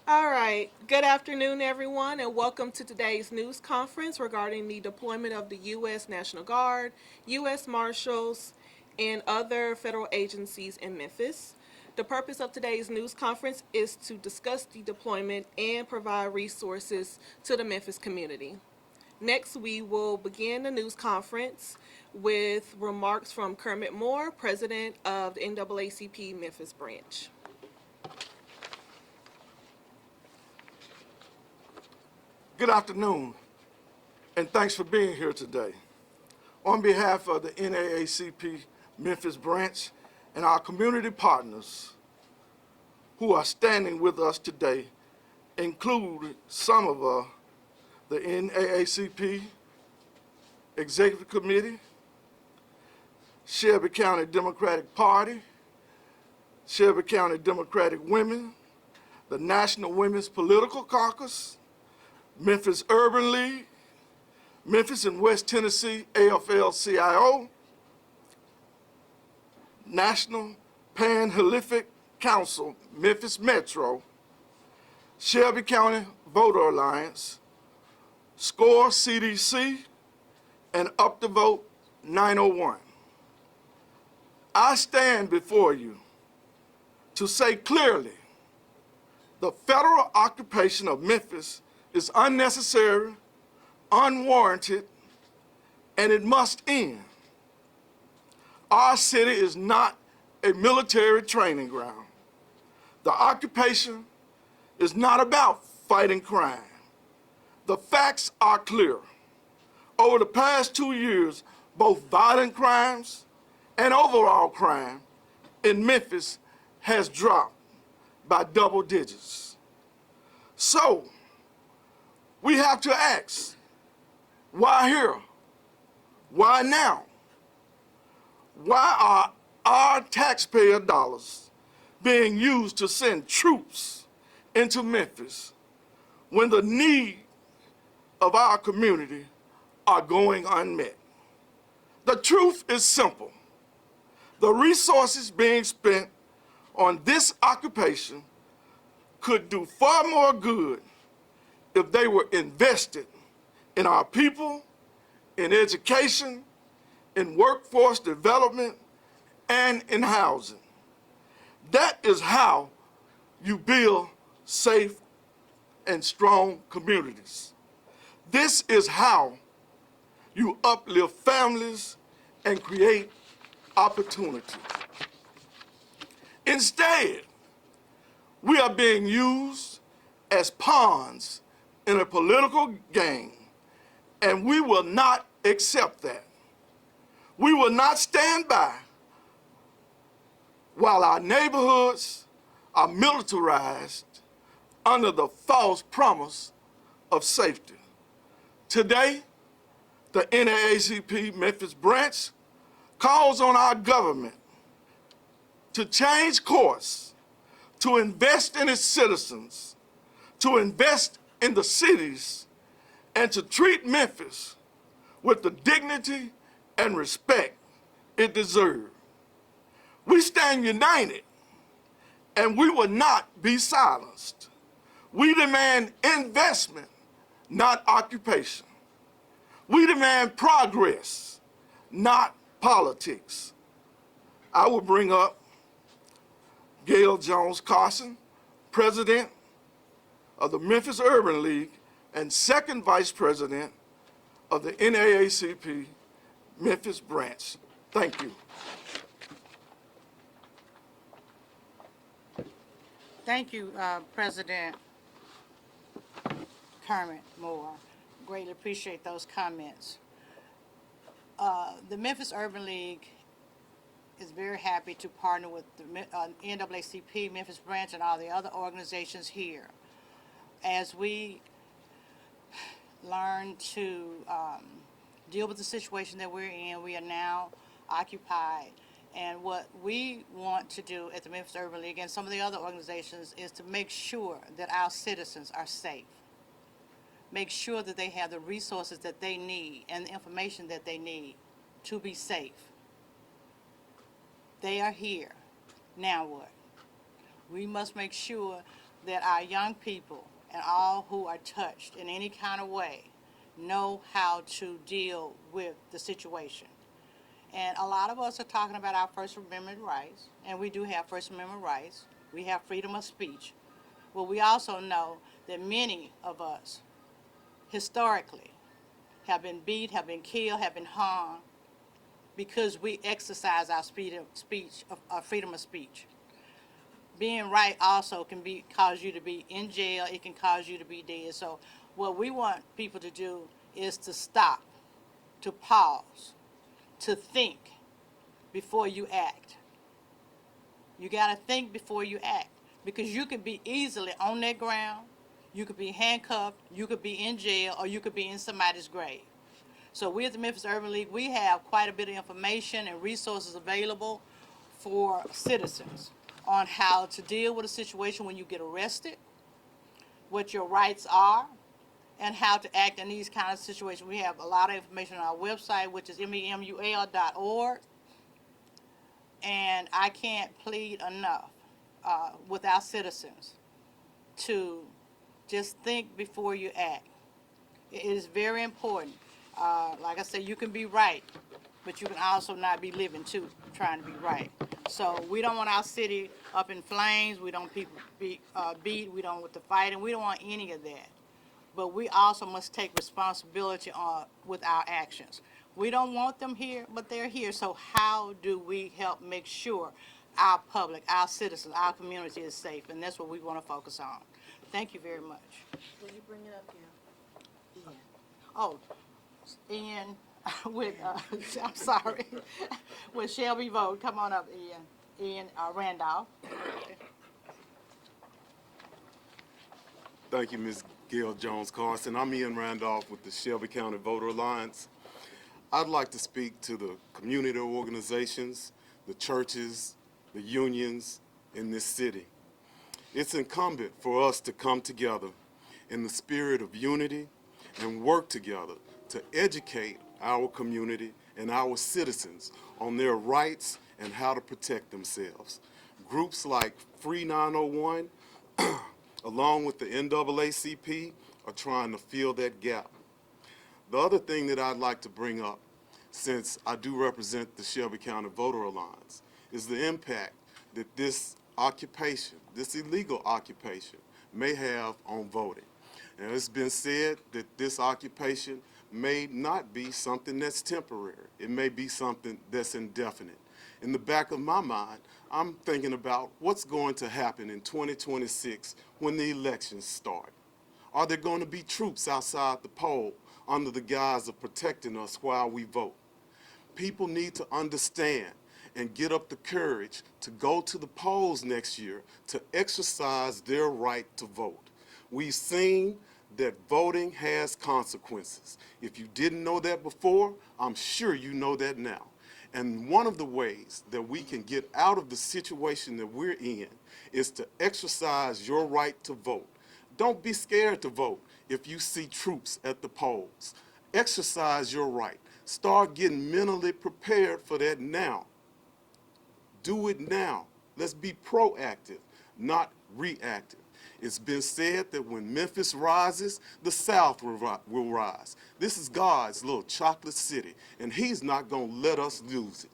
All right. Good afternoon, everyone, and welcome to today's news conference regarding the deployment of the U.S. National Guard, U.S. Marshals, and other federal agencies in Memphis. The purpose of today's news conference is to discuss the deployment and provide resources to the Memphis community. Next, we will begin the news conference with remarks from Kermit Moore, President of the NAACP Memphis branch. Good afternoon, and thanks for being here today. On behalf of the NAACP Memphis branch and our community partners who are standing with us today include some of the NAACP Executive Committee, Shelby County Democratic Party, Shelby County Democratic Women, the National Women's Political Caucus, Memphis Urban League, Memphis and West Tennessee AFL-CIO, National Pan-Hellenic Council, Memphis Metro, Shelby County Voter Alliance, SCORE CDC, and Up to Vote 901. I stand before you to say clearly the federal occupation of Memphis is unnecessary, unwarranted, and it must end. Our city is not a military training ground. The occupation is not about fighting crime. The facts are clear. Over the past 2 years, both violent crimes and overall crime in Memphis has dropped by double digits. So, we have to ask, why here? Why now? Why are our taxpayer dollars being used to send troops into Memphis when the needs of our community are going unmet? The truth is simple. The resources being spent on this occupation could do far more good if they were invested in our people, in education, in workforce development, and in housing. That is how you build safe and strong communities. This is how you uplift families and create opportunity. Instead, we are being used as pawns in a political game, and we will not accept that. We will not stand by while our neighborhoods are militarized under the false promise of safety. Today, the NAACP Memphis branch calls on our government to change course, to invest in its citizens, to invest in the cities, and to treat Memphis with the dignity and respect it deserves. We stand united, and we will not be silenced. We demand investment, not occupation. We demand progress, not politics. I will bring up Gail Jones Carson, President of the Memphis Urban League and second Vice President of the NAACP Memphis branch. Thank you. Thank you, President Kermit Moore. Greatly appreciate those comments. The Memphis Urban League is very happy to partner with the NAACP Memphis branch and all the other organizations here. As we learn to deal with the situation that we're in, we are now occupied. And what we want to do at the Memphis Urban League and some of the other organizations is to make sure that our citizens are safe. Make sure that they have the resources that they need and the information that they need to be safe. They are here. Now what? We must make sure that our young people and all who are touched in any kind of way know how to deal with the situation. And a lot of us are talking about our First Amendment rights, and we do have First Amendment rights. We have freedom of speech. Well, we also know that many of us, historically, have been beat, have been killed, have been harmed because we exercise our freedom of speech. Being right also can cause you to be in jail. It can cause you to be dead. So what we want people to do is to stop, to pause, to think before you act. You got to think before you act, because you could be easily on that ground, you could be handcuffed, you could be in jail, or you could be in somebody's grave. So we at the Memphis Urban League, we have quite a bit of information and resources available for citizens on how to deal with a situation when you get arrested, what your rights are, and how to act in these kind of situations. We have a lot of information on our website, which is memul.org. And I can't plead enough with our citizens to just think before you act. It is very important. Like I said, you can be right, but you can also not be living too, trying to be right. So we don't want our city up in flames. We don't want people be beat. We don't want the fighting. We don't want any of that. But we also must take responsibility with our actions. We don't want them here, but they're here. So how do we help make sure our public, our citizens, our community is safe? And that's what we want to focus on. Thank you very much. Will you bring it up here? Ian. Oh, Ian, with, I'm sorry, with Shelby Vogt. Come on up, Ian. Ian Randolph. Thank you, Ms. Gail Jones-Carson. I'm Ian Randolph with the Shelby County Voter Alliance. I'd like to speak to the community organizations, the churches, the unions in this city. It's incumbent for us to come together in the spirit of unity and work together to educate our community and our citizens on their rights and how to protect themselves. Groups like Free 901 along with the NAACP, are trying to fill that gap. The other thing that I'd like to bring up, since I do represent the Shelby County Voter Alliance, is the impact that this occupation, this illegal occupation, may have on voting. Now, it's been said that this occupation may not be something that's temporary. It may be something that's indefinite. In the back of my mind, I'm thinking about what's going to happen in 2026 when the elections start. Are there going to be troops outside the poll under the guise of protecting us while we vote? People need to understand and get up the courage to go to the polls next year to exercise their right to vote. We've seen that voting has consequences. If you didn't know that before, I'm sure you know that now. And one of the ways that we can get out of the situation that we're in is to exercise your right to vote. Don't be scared to vote if you see troops at the polls. Exercise your right. Start getting mentally prepared for that now. Do it now. Let's be proactive, not reactive. It's been said that when Memphis rises, the South will rise. This is God's little chocolate city, and he's not going to let us lose it.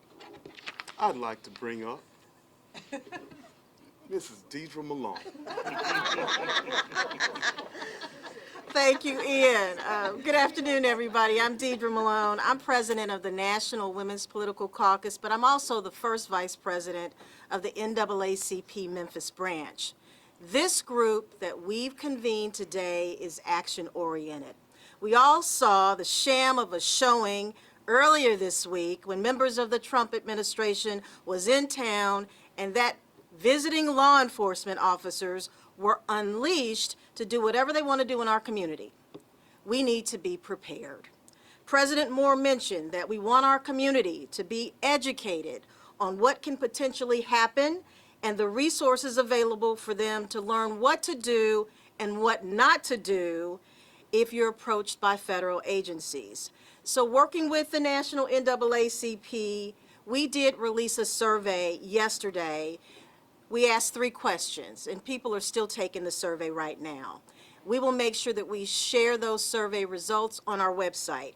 I'd like to bring up Mrs. Deidre Malone. Thank you, Ian. Good afternoon, everybody. I'm Deidre Malone. I'm president of the National Women's Political Caucus, but I'm also the first vice president of the NAACP Memphis branch. This group that we've convened today is action-oriented. We all saw the sham of a showing earlier this week when members of the Trump administration was in town and that visiting law enforcement officers were unleashed to do whatever they want to do in our community. We need to be prepared. President Moore mentioned that we want our community to be educated on what can potentially happen and the resources available for them to learn what to do and what not to do if you're approached by federal agencies. So working with the National NAACP, we did release a survey yesterday We asked 3 questions, and people are still taking the survey right now. We will make sure that we share those survey results on our website.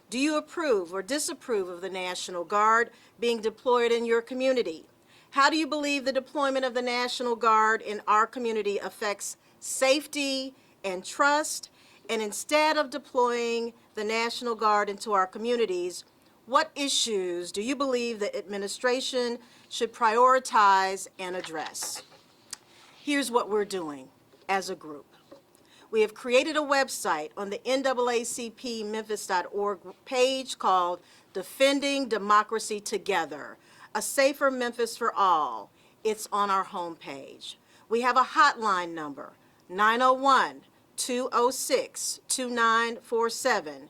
Do you approve or disapprove of the National Guard being deployed in your community? How do you believe the deployment of the National Guard in our community affects safety and trust? And instead of deploying the National Guard into our communities, what issues do you believe the administration should prioritize and address? Here's what we're doing as a group. We have created a website on the NAACP page called Defending Democracy Together, a Safer Memphis for All. It's on our homepage. We have a hotline number, 901-206-2947.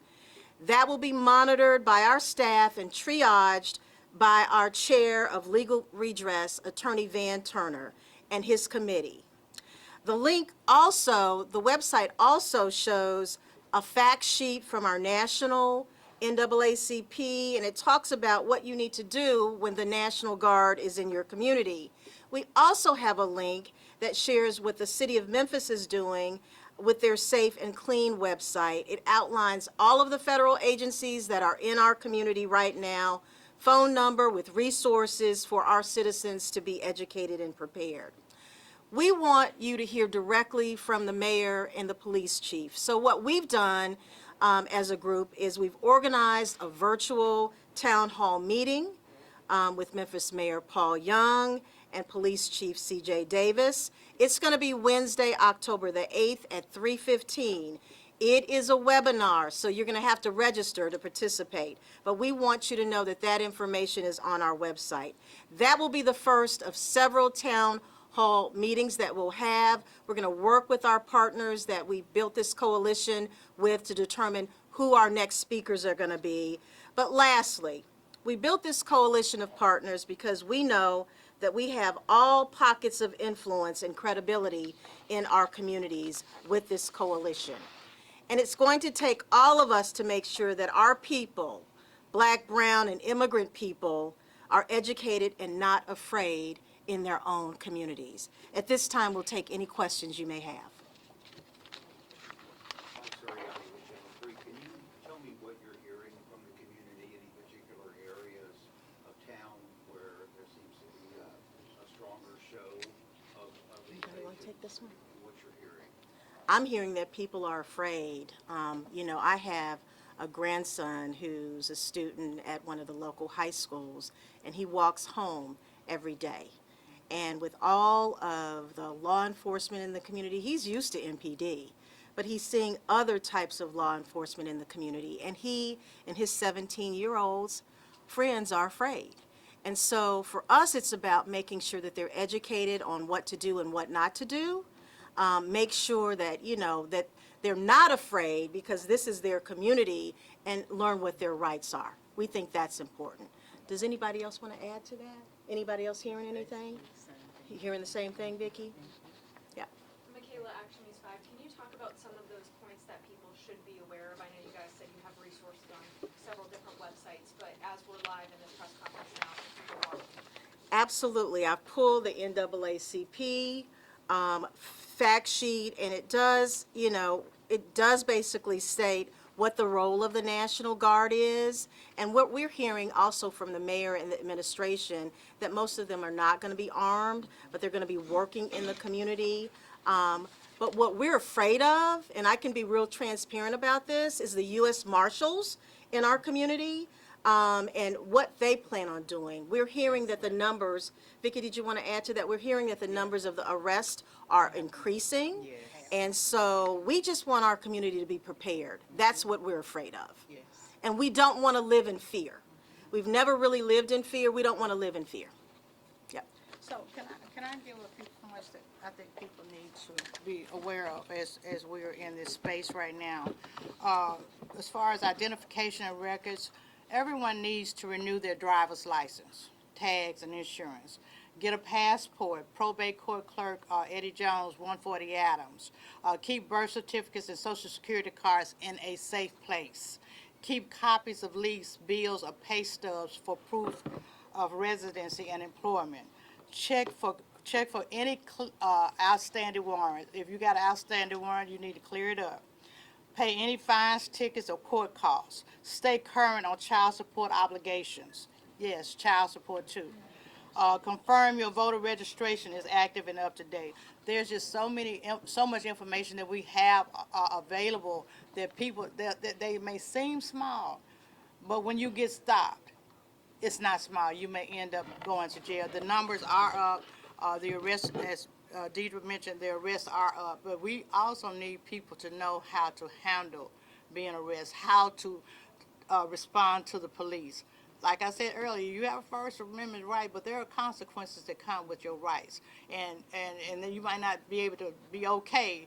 That will be monitored by our staff and triaged by our Chair of Legal Redress, Attorney Van Turner, and his committee. The website also shows a fact sheet from our national NAACP, and it talks about what you need to do when the National Guard is in your community. We also have a link that shares what the City of Memphis is doing with their Safe and Clean website. It outlines all of the federal agencies that are in our community right now, phone number with resources for our citizens to be educated and prepared. We want you to hear directly from the mayor and the police chief. So what we've done as a group is we've organized a virtual town hall meeting with Memphis Mayor Paul Young and Police Chief C.J. Davis. It's going to be Wednesday, October the 8th at 3:15. It is a webinar, so you're going to have to register to participate. But we want you to know that that information is on our website. That will be the first of several town hall meetings that we'll have. We're going to work with our partners that we built this coalition with to determine who our next speakers are going to be. But lastly, we built this coalition of partners because we know that we have all pockets of influence and credibility in our communities with this coalition. And it's going to take all of us to make sure that our people, Black, brown, and immigrant people, are educated and not afraid in their own communities. At this time, we'll take any questions you may have. I'm sorry, Channel 3. Can you tell me what you're hearing from the community, any particular areas of town where there seems to be a stronger show of Anybody want to take this one? what you're hearing? I'm hearing that people are afraid. I have a grandson who's a student at one of the local high schools, and he walks home every day. And with all of the law enforcement in the community, he's used to MPD, but he's seeing other types of law enforcement in the community. And he and his 17-year-olds friends are afraid. And so for us, it's about making sure that they're educated on what to do and what not to do. Make sure that, that they're not afraid because this is their community, and learn what their rights are. We think that's important. Does anybody else want to add to that? Anybody else hearing anything? You hearing the same thing, Vicki? Yeah. Michaela, Action News 5, can you talk about some of those points that people should be aware of? I know you guys said you have resources on several different websites, but as we're live in this press conference now, people are. Absolutely. I've pulled the NAACP fact sheet, and it does basically state what the role of the National Guard is, and what we're hearing also from the mayor and the administration, that most of them are not going to be armed, but they're going to be working in the community. But what we're afraid of, and I can be real transparent about this, is the U.S. Marshals in our community and what they plan on doing. We're hearing that the numbers, Vicki, did you want to add to that? We're hearing that the numbers of the arrests are increasing. Yes. And so we just want our community to be prepared. That's what we're afraid of. Yes. And we don't want to live in fear. We've never really lived in fear. We don't want to live in fear. Yep. So can I give a few points that I think people need to be aware of as we're in this space right now? As far as identification and records, everyone needs to renew their driver's license, tags, and insurance. Get a passport, probate court clerk Eddie Jones, 140 Adams. Keep birth certificates and social security cards in a safe place. Keep copies of lease, bills, or pay stubs for proof of residency and employment. Check for check for any outstanding warrant. If you got an outstanding warrant, you need to clear it up. Pay any fines, tickets, or court costs. Stay current on child support obligations. Yes, child support too. Confirm your voter registration is active and up to date. There's just so much information that we have available that people, that they may seem small, but when you get stopped, it's not small. You may end up going to jail. The numbers are up. The arrests, as Deidre mentioned, the arrests are up. But we also need people to know how to handle being arrested, how to respond to the police. Like I said earlier, you have a First Amendment right, but there are consequences that come with your rights. And then you might not be able to be okay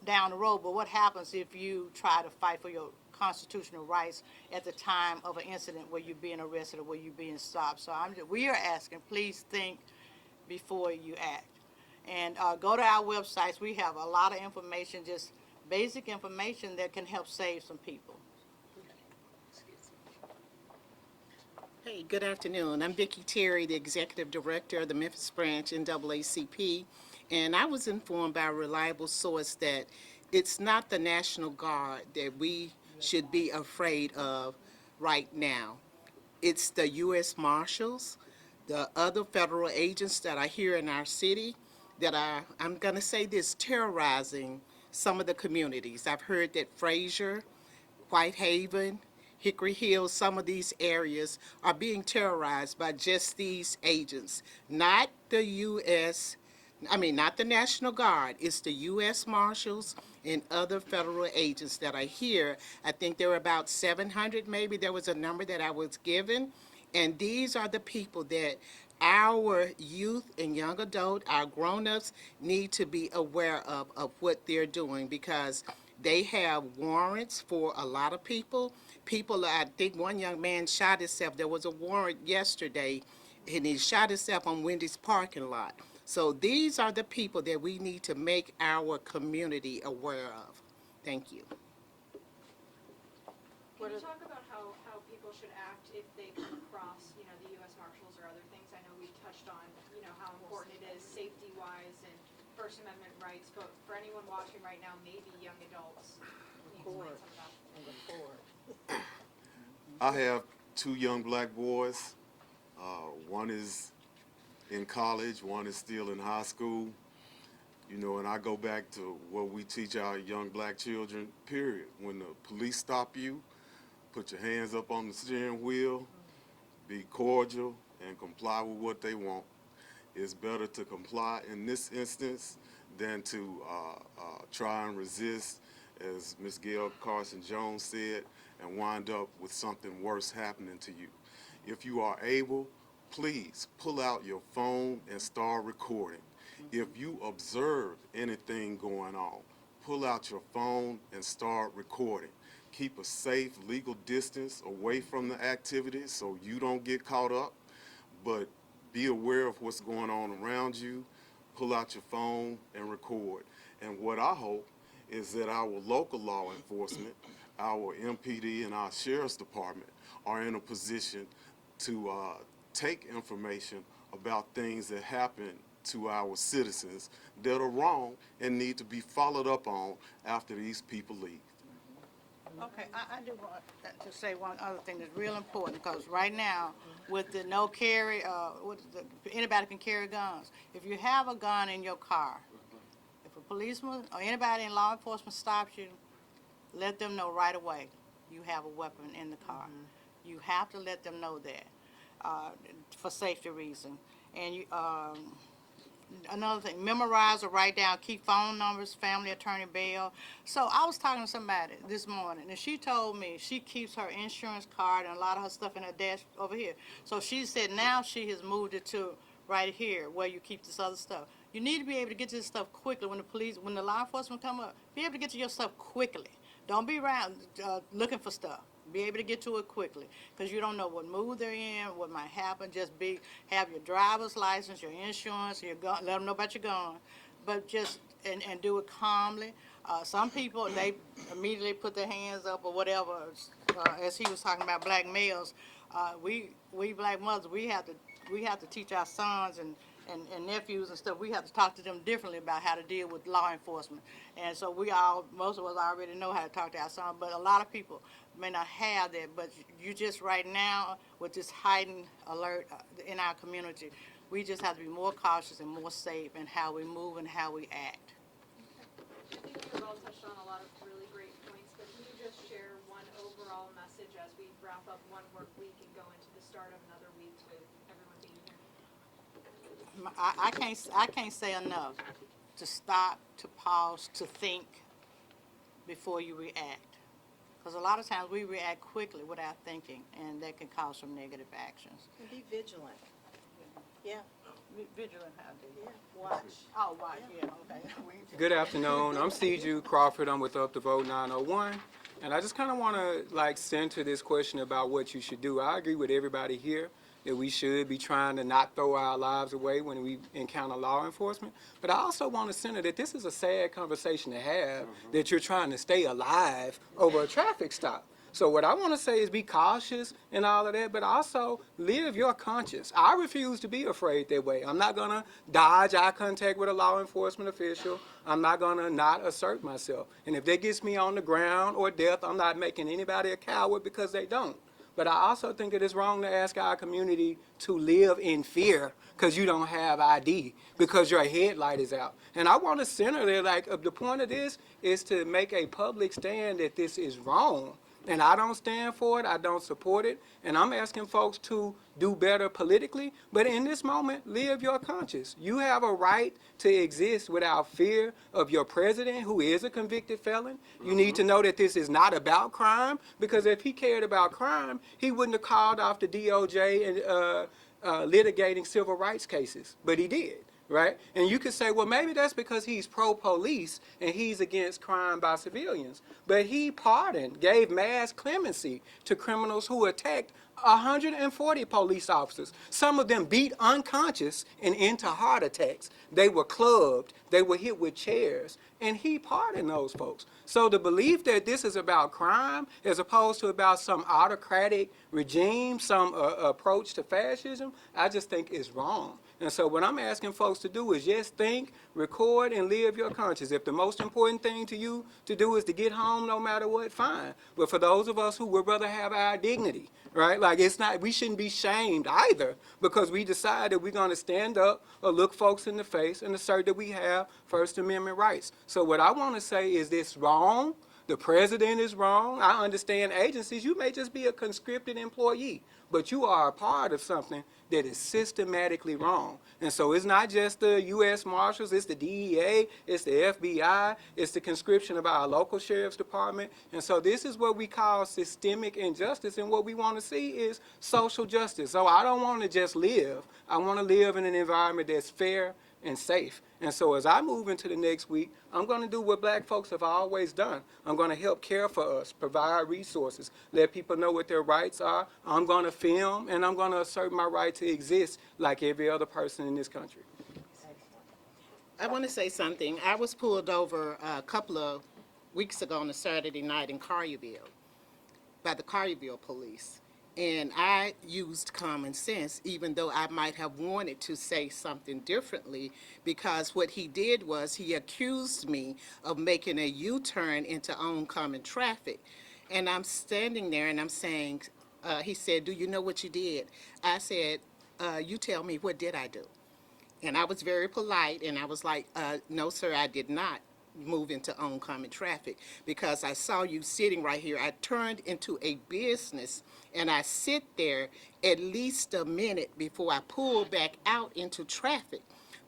down the road, but what happens if you try to fight for your constitutional rights at the time of an incident where you're being arrested or where you're being stopped? So we are asking, please think before you act. And go to our websites. We have a lot of information, just basic information that can help save some people. Hey, good afternoon. I'm Vicki Terry, the Executive Director of the Memphis Branch NAACP, and I was informed by a reliable source that it's not the National Guard that we should be afraid of right now. It's the U.S. Marshals, the other federal agents that are here in our city that are, I'm going to say this, terrorizing some of the communities. I've heard that Fraser, Whitehaven, Hickory Hills, some of these areas are being terrorized by just these agents, not the U.S., not the National Guard. It's the U.S. Marshals and other federal agents that are here. I think there were about 700, maybe there was a number that I was given. And these are the people that our youth and young adult, our grown-ups, need to be aware of what they're doing, because they have warrants for a lot of people. I think one young man shot himself. There was a warrant yesterday, and he shot himself on Wendy's parking lot. So these are the people that we need to make our community aware of. Thank you. Can you talk about how people should act if they come across, the U.S. Marshals or other things? I know we've touched on, how important it is safety-wise and First Amendment rights, but for anyone watching right now, maybe young adults, can you explain some of that? I have two young black boys. One is in college, one is still in high school. And I go back to what we teach our young black children, period. When the police stop you, put your hands up on the steering wheel, be cordial, and comply with what they want. It's better to comply in this instance than to try and resist, as Ms. Gail Carson-Jones said, and wind up with something worse happening to you. If you are able, please pull out your phone and start recording. If you observe anything going on, pull out your phone and start recording. Keep a safe legal distance away from the activities so you don't get caught up, but be aware of what's going on around you. Pull out your phone and record. And what I hope is that our local law enforcement, our MPD and our Sheriff's Department are in a position to take information about things that happen to our citizens that are wrong and need to be followed up on after these people leave. Okay, I do want to say one other thing that's real important, because right now, with the no carry, anybody can carry guns. If you have a gun in your car, if a policeman or anybody in law enforcement stops you, let them know right away you have a weapon in the car. You have to let them know that for safety reasons. And another thing, memorize or write down, keep phone numbers, family attorney, bail. So I was talking to somebody this morning, and she told me she keeps her insurance card and a lot of her stuff in her desk over here. So she said now she has moved it to right here where you keep this other stuff. You need to be able to get to this stuff quickly when the law enforcement come up. Be able to get to your stuff quickly. Don't be around looking for stuff. Be able to get to it quickly, because you don't know what mood they're in, what might happen. Just have your driver's license, your insurance, your gun. Let them know about your gun, but just and do it calmly. Some people, they immediately put their hands up or whatever. As he was talking about black males, we black mothers, we have to teach our sons and nephews and stuff, we have to talk to them differently about how to deal with law enforcement. And so most of us already know how to talk to our son, but a lot of people may not have that. But you just right now, with this heightened alert in our community, we just have to be more cautious and more safe in how we move and how we act. I think you've all touched on a lot of really great points, but can you just share one overall message as we wrap up one work week and go into the start of another week with everyone being here? I can't say enough to stop, to pause, to think before you react. Because a lot of times we react quickly without thinking, and that can cause some negative actions. And be vigilant. Yeah, Vigilant, how do you? watch. Oh, right, yeah, okay. Good afternoon. I'm C.J. Crawford. I'm with Up to Vote 901. And I just kind of want to center this question about what you should do. I agree with everybody here that we should be trying to not throw our lives away when we encounter law enforcement. But I also want to center that this is a sad conversation to have, that you're trying to stay alive over a traffic stop. So what I want to say is be cautious and all of that, but also live your conscience. I refuse to be afraid that way. I'm not going to dodge eye contact with a law enforcement official. I'm not going to not assert myself. And if that gets me on the ground or death, I'm not making anybody a coward because they don't. But I also think it is wrong to ask our community to live in fear because you don't have ID, because your headlight is out. And I want to center there, the point of this is to make a public stand that this is wrong. And I don't stand for it, I don't support it, and I'm asking folks to do better politically, but in this moment, live your conscience. You have a right to exist without fear of your president, who is a convicted felon. You need to know that this is not about crime, because if he cared about crime, he wouldn't have called off the DOJ and litigating civil rights cases, but he did. Right? And you could say, well, maybe that's because he's pro-police and he's against crime by civilians. But he pardoned, gave mass clemency to criminals who attacked 140 police officers. Some of them beat unconscious and into heart attacks. They were clubbed. They were hit with chairs. And he pardoned those folks. So the belief that this is about crime as opposed to about some autocratic regime, some approach to fascism, I just think is wrong. And so what I'm asking folks to do is just think, record, and live your conscience. If the most important thing to you to do is to get home no matter what, fine. But for those of us who would rather have our dignity, right? We shouldn't be shamed either because we decide that we're going to stand up or look folks in the face and assert that we have First Amendment rights. So what I want to say is this wrong? The president is wrong. I understand agencies. You may just be a conscripted employee, but you are a part of something that is systematically wrong. And so it's not just the U.S. Marshals, it's the DEA, it's the FBI, it's the conscription of our local sheriff's department. And so this is what we call systemic injustice, and what we want to see is social justice. So I don't want to just live. I want to live in an environment that's fair and safe. And so as I move into the next week, I'm going to do what black folks have always done. I'm going to help care for us, provide resources, let people know what their rights are. I'm going to film, and I'm going to assert my right to exist like every other person in this country. I want to say something. I was pulled over a couple of weeks ago on a Saturday night in Collierville by the Collierville police. And I used common sense, even though I might have wanted to say something differently, because what he did was he accused me of making a U-turn into oncoming traffic. And I'm standing there and I'm saying, he said, "Do you know what you did?" I said, "You tell me, what did I do?" And I was very polite, and I was like, "No, sir, I did not move into oncoming traffic, because I saw you sitting right here. I turned into a business, and I sit there at least a minute before I pull back out into traffic."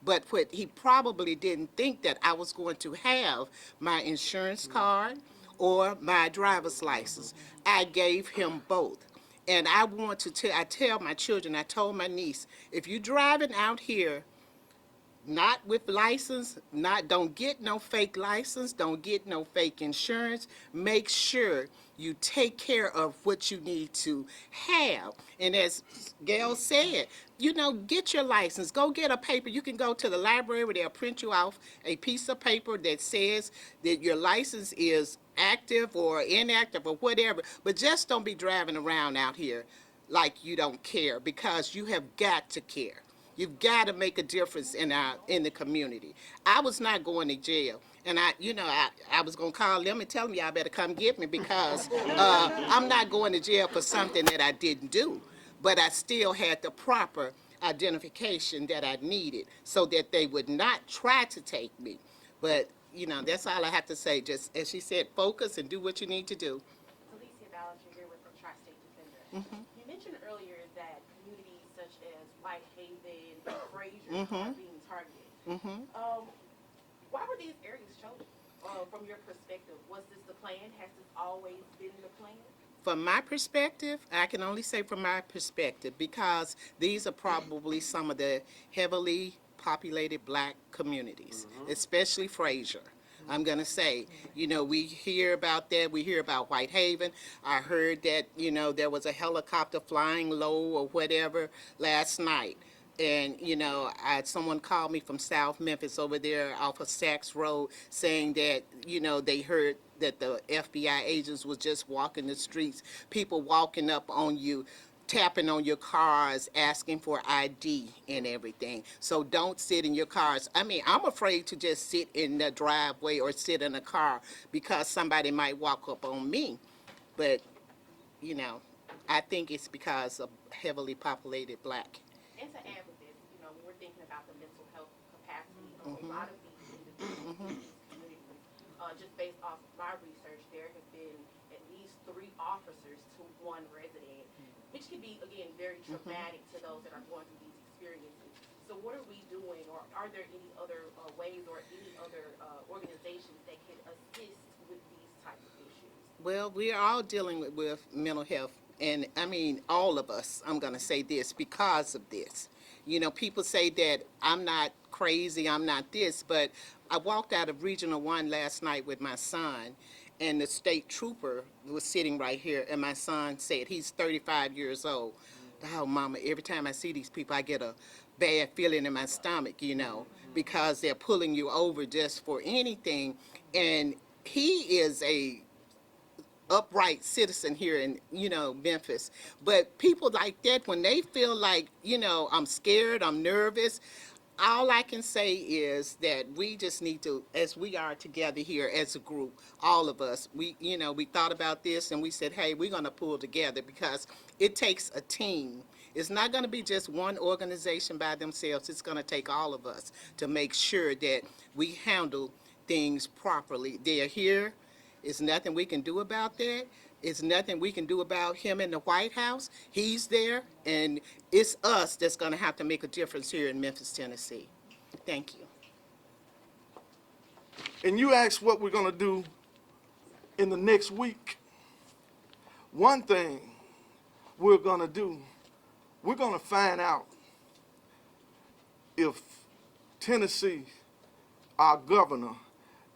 But what he probably didn't think that I was going to have my insurance card or my driver's license. I gave him both. And I want to I tell my children, I told my niece, if you're driving out here not with license, don't get no fake license, don't get no fake insurance. Make sure you take care of what you need to have. And as Gail said, get your license. Go get a paper. You can go to the library where they'll print you off a piece of paper that says that your license is active or inactive or whatever. But just don't be driving around out here like you don't care, because you have got to care. You've got to make a difference in the community. I was not going to jail, and I was gonna call them and tell them y'all better come get me because I'm not going to jail for something that I didn't do, but I still had the proper identification that I needed so that they would not try to take me. But that's all I have to say. Just as she said, focus and do what you need to do. Alicia Ballinger here with the Tri-State Defender. You mentioned earlier that communities such as Whitehaven and Fraser are being targeted. Why were these areas chosen? From your perspective, was this the plan? Has this always been the plan? From my perspective, I can only say from my perspective because these are probably some of the heavily populated black communities, especially Fraser. I'm going to say, we hear about that. We hear about Whitehaven. I heard that, there was a helicopter flying low or whatever last night. And, someone called me from South Memphis over there off of Saks Road saying that, they heard that the FBI agents was just walking the streets, people walking up on you, tapping on your cars, asking for ID and everything. So don't sit in your cars. I mean, I'm afraid to just sit in the driveway or sit in a car because somebody might walk up on me. But, I think it's because of heavily populated black. And to add with this, when we're thinking about the mental health capacity of a lot of these individuals in these communities, just based off of my research, there have been at least 3 officers to 1 resident, which can be, again, very traumatic to those that are going through these experiences. So what are we doing, or are there any other ways or any other organizations that can assist with these types of issues? Well, we are all dealing with mental health, and I mean, all of us, I'm going to say this, because of this. People say that I'm not crazy, I'm not this, but I walked out of Regional 1 last night with my son, and the state trooper was sitting right here, and my son said, he's 35 years old. Oh, Mama, every time I see these people, I get a bad feeling in my stomach, because they're pulling you over just for anything, and he is a upright citizen here in Memphis, but people like that, when they feel like I'm scared, I'm nervous, all I can say is that we just need to, as we are together here as a group, all of us, we thought about this and we said, hey, we're going to pull together because it takes a team. It's not going to be just one organization by themselves. It's going to take all of us to make sure that we handle things properly. They're here. There's nothing we can do about that. It's nothing we can do about him in the White House. He's there, and it's us that's going to have to make a difference here in Memphis, Tennessee. Thank you. And you asked what we're going to do in the next week. One thing we're going to do, we're going to find out if Tennessee, our governor,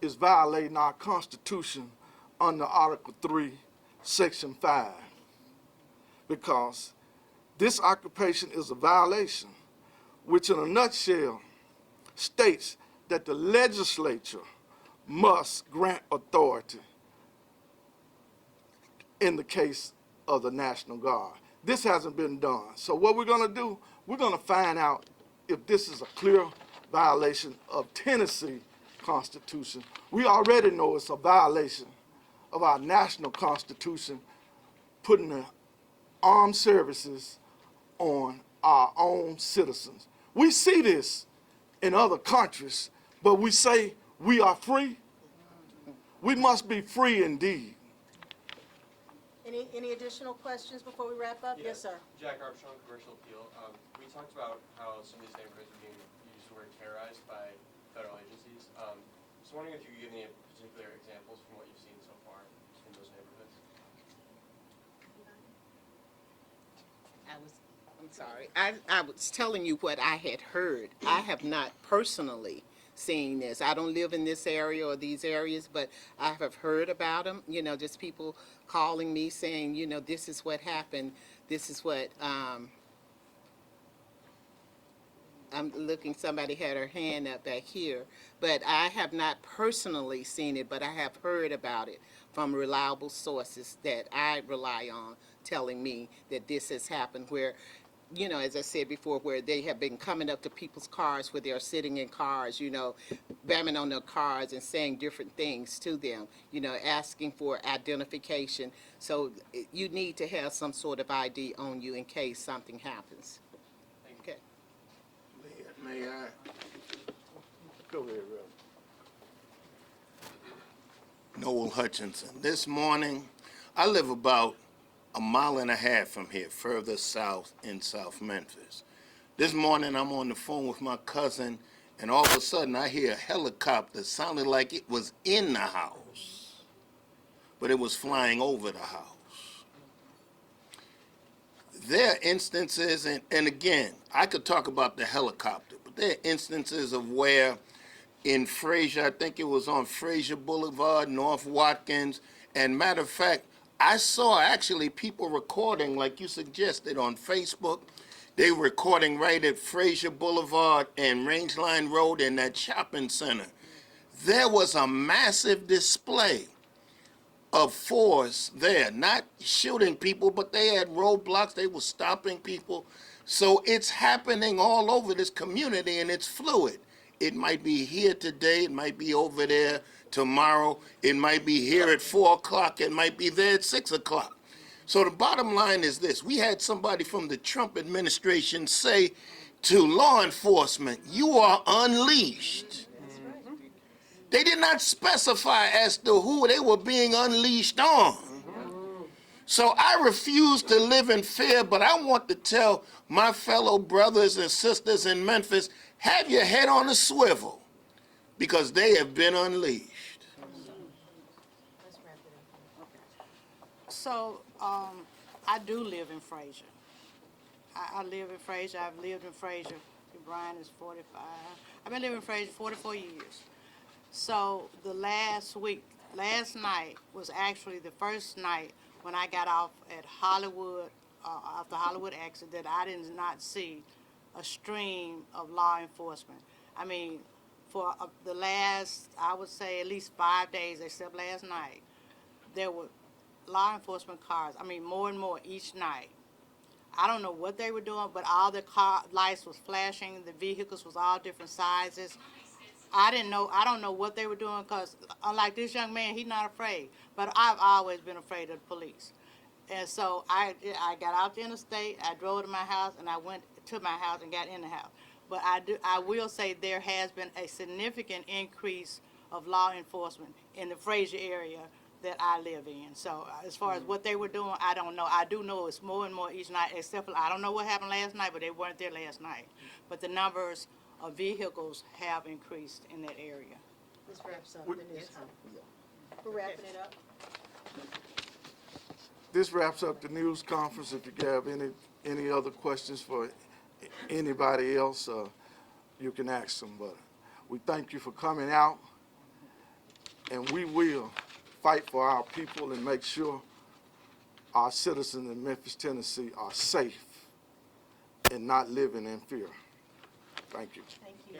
is violating our Constitution under Article 3, Section 5. Because this occupation is a violation, which in a nutshell states that the legislature must grant authority in the case of the National Guard. This hasn't been done. So what we're going to do, we're going to find out if this is a clear violation of Tennessee Constitution. We already know it's a violation of our national Constitution, putting the armed services on our own citizens. We see this in other countries, but we say we are free. We must be free indeed. Any additional questions before we wrap up? Yes, sir. Jack Armstrong, Commercial Appeal. We talked about how some of these neighborhoods are being used to word terrorized by federal agencies. Just wondering if you could give me particular examples from what you've seen so far in those neighborhoods. I'm sorry. I was telling you what I had heard. I have not personally seen this. I don't live in this area or these areas, but I have heard about them. Just people calling me saying, this is what happened. This is what, I'm looking, somebody had her hand up back here. But I have not personally seen it, but I have heard about it from reliable sources that I rely on telling me that this has happened, where you know, as I said before, where they have been coming up to people's cars where they're sitting in cars, you know, bamming on their cars and saying different things to them, you know, asking for identification. So you need to have some sort of ID on you in case something happens. Okay. May I? Go ahead, Reverend. Noel Hutchinson. This morning, I live about a mile and a half from here, further south in South Memphis. This morning, I'm on the phone with my cousin, and all of a sudden, I hear a helicopter sounding like it was in the house, but it was flying over the house. There are instances, and again, I could talk about the helicopter, but there are instances of where in Fraser, I think it was on Fraser Boulevard, North Watkins, and matter of fact, I saw actually people recording, like you suggested, on Facebook. They were recording right at Fraser Boulevard and Rangeline Road in that shopping center. There was a massive display of force there, not shooting people, but they had roadblocks, they were stopping people. So it's happening all over this community, and it's fluid. It might be here today, it might be over there tomorrow, it might be here at 4 o'clock, it might be there at 6 o'clock. So the bottom line is this: we had somebody from the Trump administration say to law enforcement, "You are unleashed." They did not specify as to who they were being unleashed on. So I refuse to live in fear, but I want to tell my fellow brothers and sisters in Memphis, have your head on a swivel, because they have been unleashed. So, I do live in Fraser. I live in Fraser. I've lived in Fraser. Brian is 45. I've been living in Fraser 44 years. So the last night was actually the first night when I got off at Hollywood, off the Hollywood exit, that I did not see a stream of law enforcement. I mean, for the last, I would say at least 5 days, except last night, there were law enforcement cars. I mean, more and more each night. I don't know what they were doing, but all the car lights was flashing. The vehicles was all different sizes. I don't know what they were doing, because unlike this young man, he's not afraid. But I've always been afraid of the police. And so I got out the interstate, I drove to my house, and I went to my house and got in the house. But I will say there has been a significant increase of law enforcement in the Fraser area that I live in. So as far as what they were doing, I don't know. I do know it's more and more each night, except for, I don't know what happened last night, but they weren't there last night. But the numbers of vehicles have increased in that area. This wraps up the news conference. We're wrapping it up. This wraps up the news conference. If you have any other questions for anybody else, you can ask them. But we thank you for coming out, and we will fight for our people and make sure our citizens in Memphis, Tennessee are safe and not living in fear. Thank you. Thank you.